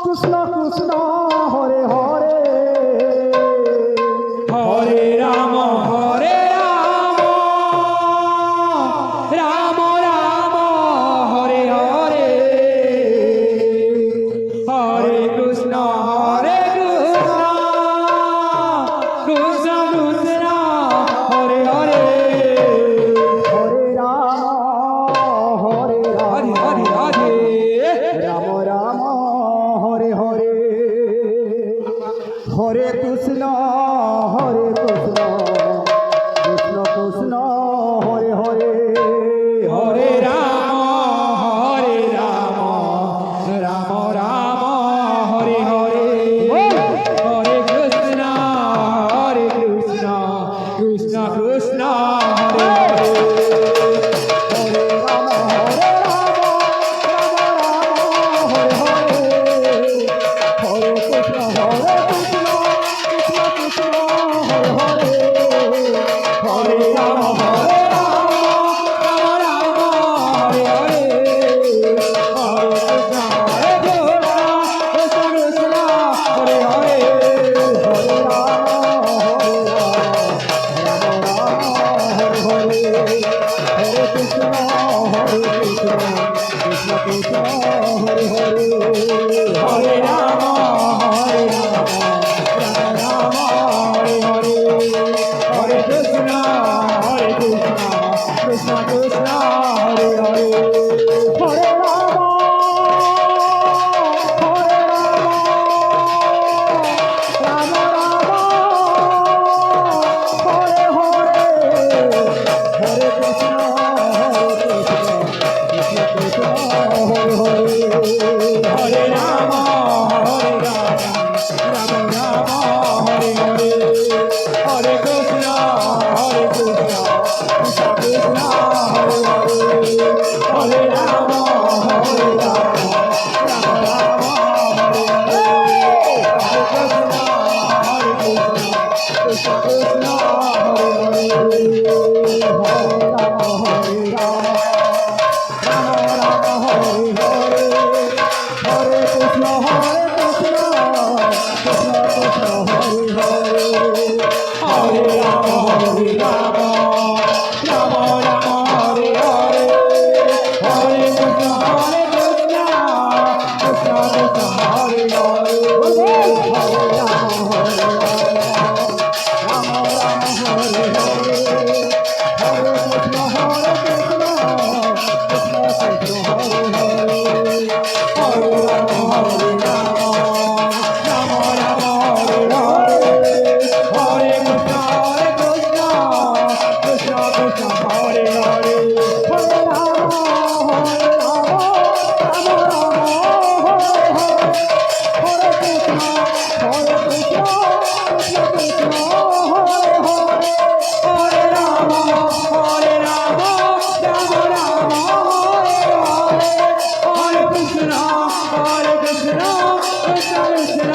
Krishna Krishna Hare Hare Hare Ram Ram Ram Hare Hare Hare Krishna Krishna Krishna Hare Hare Hare Ram Hare Hare Ram Hare Hare Ram Ram Hare Hare Hare Krishna Krishna Krishna Hare Hare Hare Ram Ram Ram Hare Hare Hare Krishna Krishna Krishna Krishna Hare Hare Hare Ram Hare Hare Hare Krishna Krishna Krishna Hare Hare Hare Ram Ram Ram Hare Hare Hare Krishna Krishna Krishna Hare Hare Hare Ram Ram Hare Hare Krishna Krishna Krishna Hare Hare Hare Ram Ram Ram Hare Hare Hare Krishna Krishna Krishna Hare Hare Hare Ram Ram Hare Hare Hare Krishna Krishna Hare Hare Hare Ram Ram Ram Hare Hare Hare Krishna Krishna Krishna Hare Hare Hare Ram Ram Ram Hare Hare Hare Krishna Krishna Krishna Hare Hare Hare Ram Ram Ram Ram Hare Hare Hare Krishna Krishna Krishna Krishna Hare Hare Hare Ram Hare Ram Hare Ram Ram Ram Hare Hare Hare Krishna Krishna Krishna Hare Hare Hare Ram Ram Ram Hare Hare Hare Krishna Krishna Krishna Krishna